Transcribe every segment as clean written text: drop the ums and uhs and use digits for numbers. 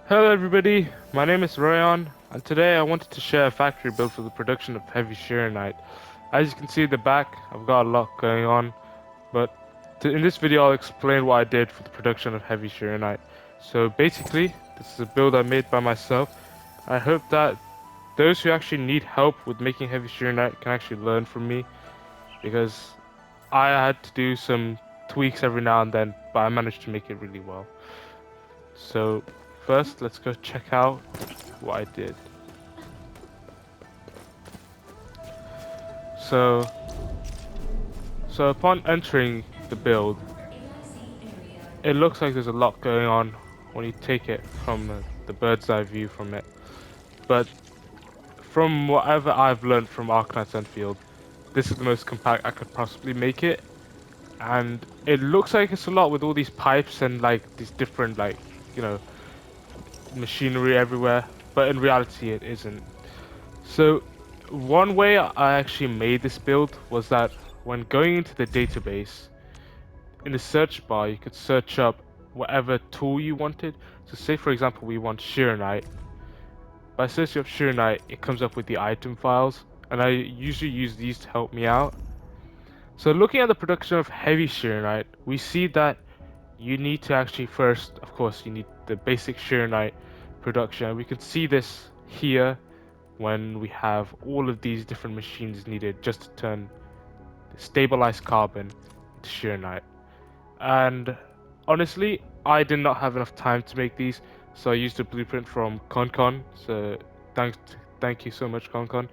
Hello everybody, my name is Rayon, and today I wanted to share a factory built for the production of heavy Xiranite. As you can see at the back, I've got a lot going on, but in this video I'll explain what I did for the production of heavy Xiranite. So basically, this is a build I made by myself. I hope that those who actually need help with making heavy Xiranite can actually learn from me, because I had to do some tweaks every now and then, but I managed to make it really well. So first, let's go check out what I did. So, so upon entering the build, it looks like there's a lot going on when you take it from the bird's eye view from it. But from whatever I've learned from Arknights Endfield, this is the most compact I could possibly make it. And it looks like it's a lot with all these pipes and like these different you know, machinery everywhere. But in reality, it isn't. So one way I actually made this build was that when going into the database, in the search bar, you could search up whatever tool you wanted. So say for example, we want Xiranite. By searching up Xiranite, it comes up with the item files, and I usually use these to help me out. So looking at the production of heavy Xiranite, we see that you need to actually first, of course, you need the basic Xiranite production. We can see this here when we have all of these different machines needed just to turn stabilized carbon into Xiranite. And honestly, I did not have enough time to make these, so I used a blueprint from Concon. So thank you so much, Concon.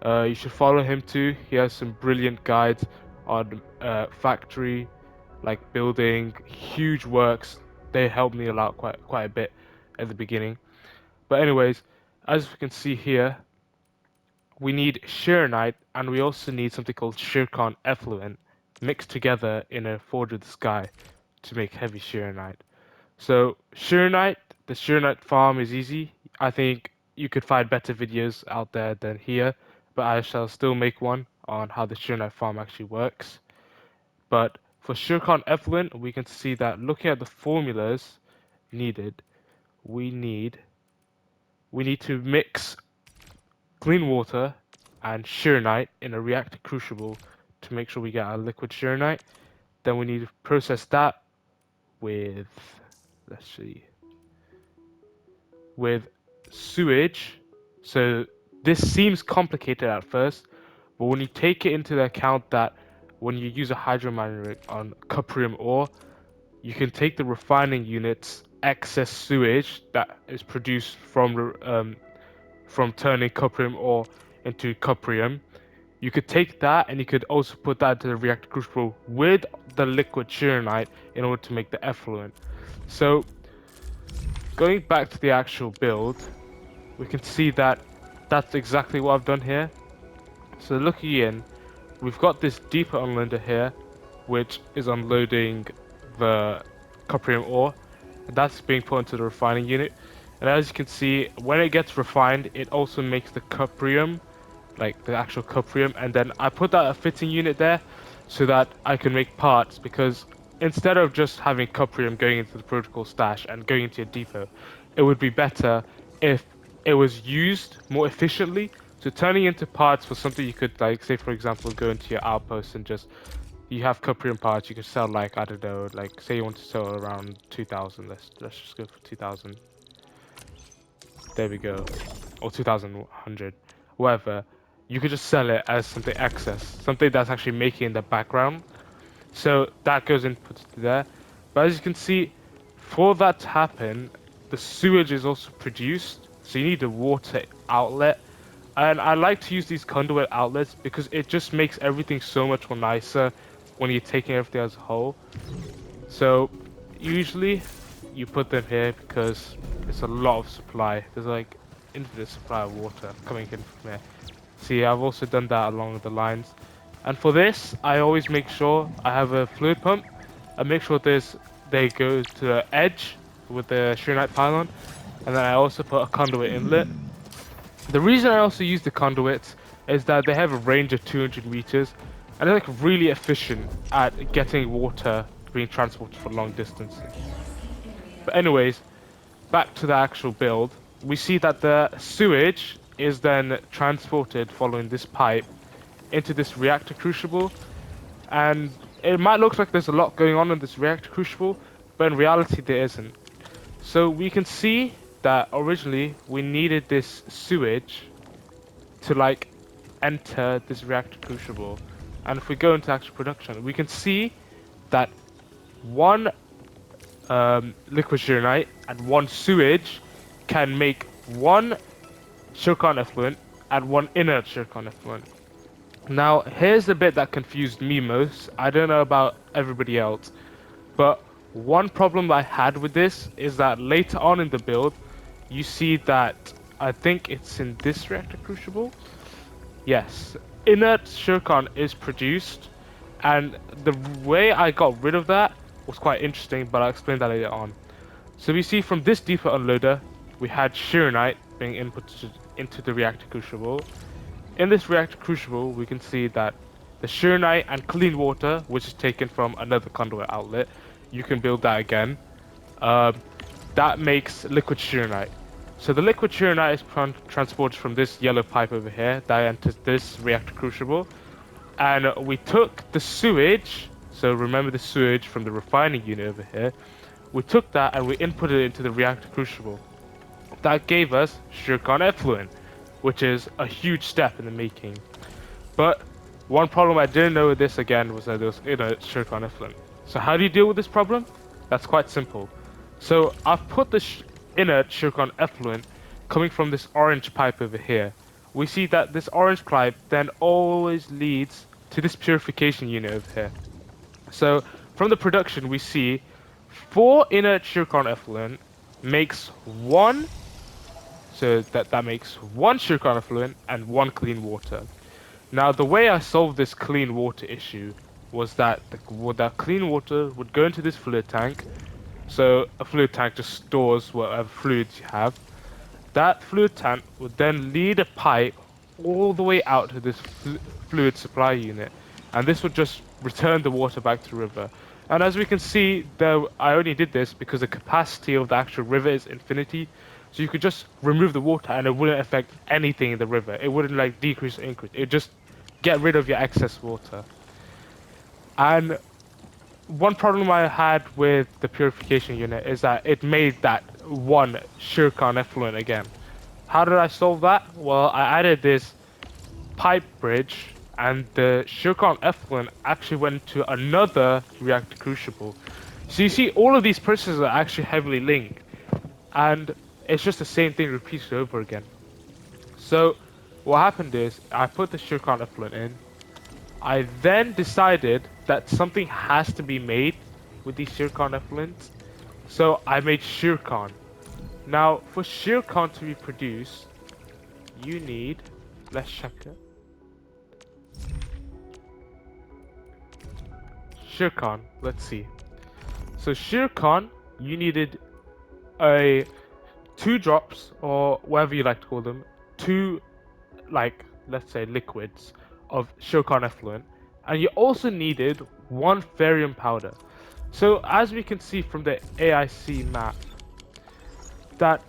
You should follow him too. He has some brilliant guides on factory, like building huge works. They helped me a lot, quite a bit at the beginning. But anyways, as we can see here, we need Xiranite, and we also need something called Shircon effluent mixed together in a Forge of the Sky to make heavy Xiranite. So Xiranite, the Xiranite farm is easy. I think you could find better videos out there than here, but I shall still make one on how the Xiranite farm actually works. But for Shircon effluent, we can see that looking at the formulas needed, we need we need to mix clean water and Xiranite in a reactor crucible to make sure we get our liquid Xiranite. Then we need to process that with, let's see, with sewage. So this seems complicated at first, but when you take it into the account that when you use a hydromining rig on cuprium ore, you can take the refining unit's excess sewage that is produced from turning cuprium ore into cuprium. You could take that and you could also put that into the reactor crucible with the liquid Xiranite in order to make the effluent. So going back to the actual build, we can see that that's exactly what I've done here. So looking in, we've got this deeper unloader here, which is unloading the cuprium ore. And that's being put into the refining unit. And as you can see, when it gets refined, it also makes the cuprium, like the actual cuprium. And then I put that a fitting unit there so that I can make parts, because instead of just having cuprium going into the protocol stash and going into your depot, it would be better if it was used more efficiently. So turning into parts for something you could, like, say for example, go into your outpost and just, you have cuprium parts, you could sell, like, I don't know, like say you want to sell around 2,000. Let's just go for 2,000. There we go. Or 2,100. Whatever. You could just sell it as something excess, something that's actually making in the background. So that goes input there. But as you can see, for that to happen, the sewage is also produced. So you need a water outlet. And I like to use these conduit outlets because it just makes everything so much more nicer when you're taking everything as a whole. So usually you put them here because it's a lot of supply. There's like infinite supply of water coming in from here. See, I've also done that along the lines. And for this, I always make sure I have a fluid pump. I make sure they go to the edge with the Xiranite pylon. And then I also put a conduit inlet. The reason I also use the conduits is that they have a range of 200 meters. And they're like really efficient at getting water being transported for long distances. But anyways, back to the actual build, we see that the sewage is then transported following this pipe into this reactor crucible, and it might look like there's a lot going on in this reactor crucible, but in reality there isn't. So we can see that originally we needed this sewage to like enter this reactor crucible, and if we go into actual production, we can see that one liquid Xiranite and one sewage can make one zircon effluent and one inert zircon effluent. Now, here's the bit that confused me most. I don't know about everybody else, but one problem I had with this is that later on in the build, you see that I think it's in this reactor crucible. Yes, inert zircon is produced, and the way I got rid of that was quite interesting, but I'll explain that later on. So we see from this depot unloader, we had Xiranite being inputted into the reactor crucible. In this reactor crucible, we can see that the Xiranite and clean water, which is taken from another conduit outlet, you can build that again. Um, that makes liquid Xiranite. So the liquid Xiranite is transported from this yellow pipe over here that enters this reactor crucible. And we took the sewage, so remember the sewage from the refining unit over here, we took that and we inputted it into the reactor crucible. That gave us zircon effluent, which is a huge step in the making. But one problem I didn't know with this again was that there was inert zircon effluent. So how do you deal with this problem? That's quite simple. So I've put the inert zircon effluent coming from this orange pipe over here. We see that this orange pipe then always leads to this purification unit over here. So from the production we see 4 inert zircon effluent makes one, so that makes 1 zircon effluent and 1 clean water. Now the way I solved this clean water issue was that the clean water would go into this fluid tank. So a fluid tank just stores whatever fluids you have. That fluid tank would then lead a pipe all the way out to this fluid supply unit, and this would just return the water back to the river. And as we can see, though, I only did this because the capacity of the actual river is infinity, so you could just remove the water and it wouldn't affect anything in the river. It wouldn't like decrease or increase. It would just get rid of your excess water. And one problem I had with the purification unit is that it made that one zircon effluent again. How did I solve that? Well, I added this pipe bridge, and the zircon effluent actually went to another reactor crucible. So you see, all of these processes are actually heavily linked, and it's just the same thing repeated over again. So what happened is, I put the zircon effluent in. I then decided that something has to be made with these zircon effluents, so I made zircon. Now, for zircon to be produced, you need, let's check it. Zircon, let's see. So zircon, you needed a 2 drops, or whatever you like to call them, 2, like, let's say liquids of zircon effluent, and you also needed 1 ferrium powder. So as we can see from the AIC map, that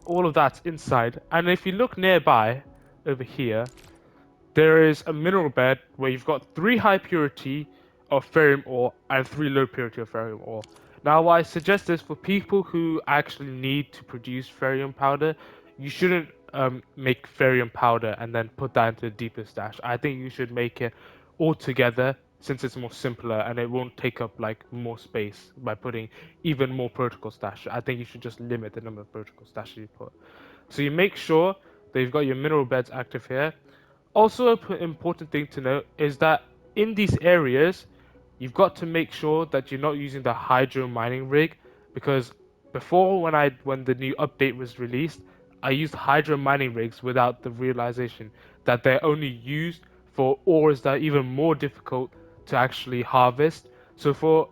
all of that's inside, and if you look nearby over here, there is a mineral bed where you've got 3 high purity of ferrium ore and 3 low purity of ferrium ore. Now what I suggest is for people who actually need to produce ferrium powder, you shouldn't make ferrium powder and then put that into the deepest stash. I think you should make it all together, since it's more simpler and it won't take up like more space by putting even more protocol stash. I think you should just limit the number of protocol stashes you put. So you make sure that you've got your mineral beds active here. Also, an important thing to note is that in these areas, you've got to make sure that you're not using the hydro mining rig, because before when the new update was released, I used hydro mining rigs without the realization that they're only used for ores that are even more difficult to actually harvest. So for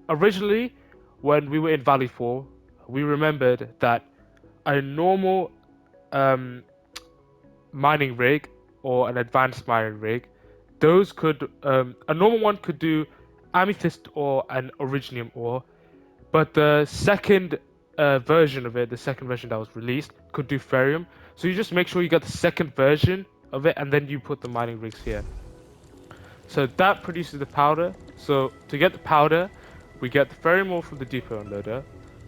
originally, when we were in Valley 4, we remembered that a normal um, mining rig or an advanced mining rig, those could a normal one could do amethyst ore and originium ore, But the second version of it, the second version that was released, could do ferrium. So you just make sure you get the second version of it, and then you put the mining rigs here. So that produces the powder. So to get the powder, we get the ferrium ore from the depot unloader.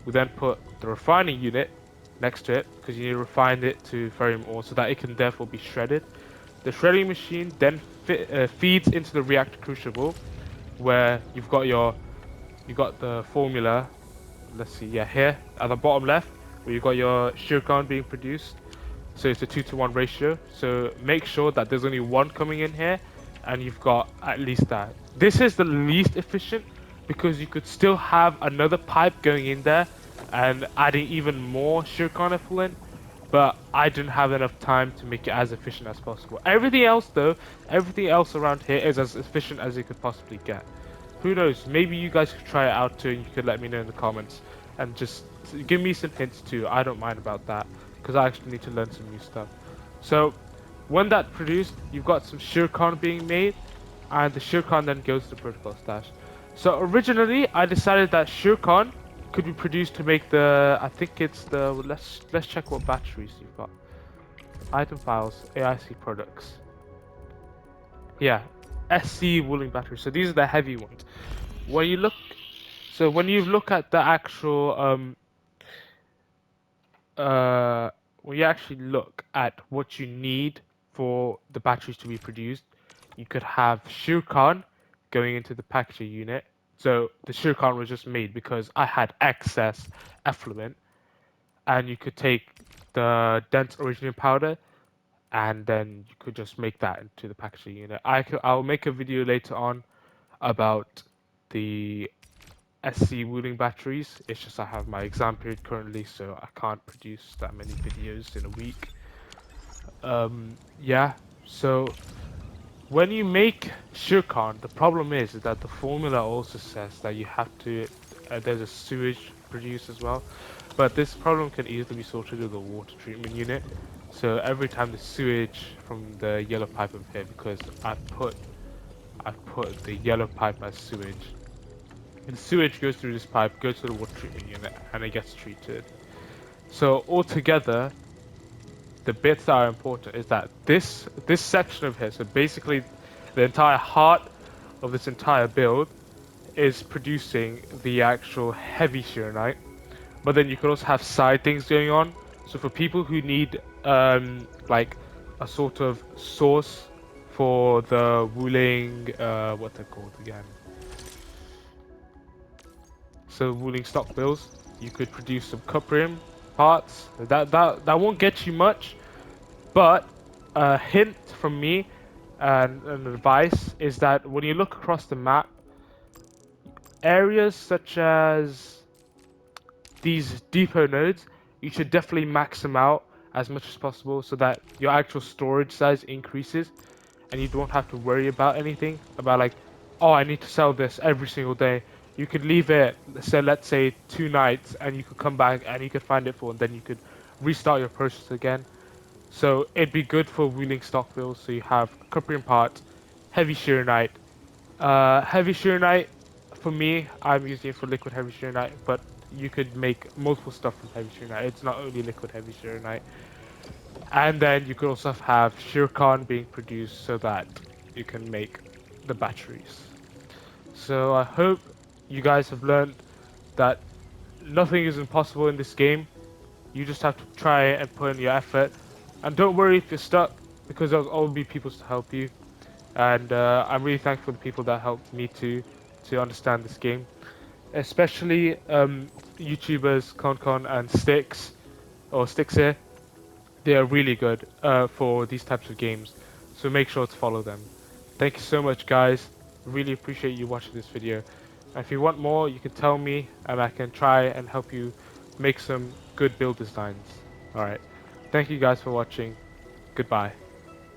We then put the refining unit next to it because you need to refine it to ferrium ore so that it can therefore be shredded. The shredding machine then feeds into the reactor crucible, where you got the formula. Let's see, yeah, here at the bottom left, where you got your sugarcane being produced. So it's a 2-to-1 ratio. So make sure that there's only one coming in here, and you've got at least that. This is the least efficient because you could still have another pipe going in there and adding even more sugarcane effluent, but I didn't have enough time to make it as efficient as possible. Everything else though, everything else around here is as efficient as you could possibly get. Who knows, maybe you guys could try it out too, and you could let me know in the comments and just give me some hints too. I don't mind about that because I actually need to learn some new stuff. So when that produced, you've got some sugarcane being made, and the sugarcane then goes to the protocol stash. So originally I decided that sugarcane could be produced to make the, I think it's the, let's check what batteries you've got. Item files, AIC products. Yeah, SC Wuling batteries. So these are the heavy ones. When you look, so when you look at the actual when you actually look at what you need for the batteries to be produced, you could have sugarcane going into the packaging unit. So the sugarcane was just made because I had excess effluent, and you could take the dense originium powder, and then you could just make that into the packaging unit. I'll make a video later on about the SC Wuling batteries. It's just I have my exam period currently, so I can't produce that many videos in a week. Yeah, so when you make sugarcane, the problem is that the formula also says that you have to, there's a sewage produced as well, but this problem can easily be sorted with a water treatment unit. So every time the sewage from the yellow pipe over here, because I put the yellow pipe as sewage, and sewage goes through this pipe, goes to the water treatment unit, and it gets treated. So altogether, the bits that are important is that this section of here, so basically the entire heart of this entire build is producing the actual heavy Xiranite, but then you could also have side things going on. So for people who need like a sort of source for the Wuling, what they're called again, so Wuling stock bills, you could produce some cuprium parts. That won't get you much, but a hint from me and an advice is that when you look across the map, areas such as these depot nodes, you should definitely max them out as much as possible so that your actual storage size increases and you don't have to worry about anything about like, oh, I need to sell this every single day. You could leave it, say, let's say 2 nights, and you could come back and you could find it full, and then you could restart your process again. So it'd be good for wheeling stock bills. So you have cuprium parts, heavy Xiranite. Heavy Xiranite, for me, I'm using it for liquid heavy Xiranite, but you could make multiple stuff from heavy Xiranite. It's not only liquid heavy Xiranite. And then you could also have sugarcane being produced so that you can make the batteries. So I hope you guys have learned that nothing is impossible in this game. You just have to try and put in your effort. And don't worry if you're stuck, because there'll always be people to help you. And I'm really thankful for the people that helped me to understand this game. Especially YouTubers Concon and Sticks, or Sticks here. They are really good for these types of games. So make sure to follow them. Thank you so much, guys. Really appreciate you watching this video. And if you want more, you can tell me and I can try and help you make some good build designs. Alright. Thank you guys for watching. Goodbye.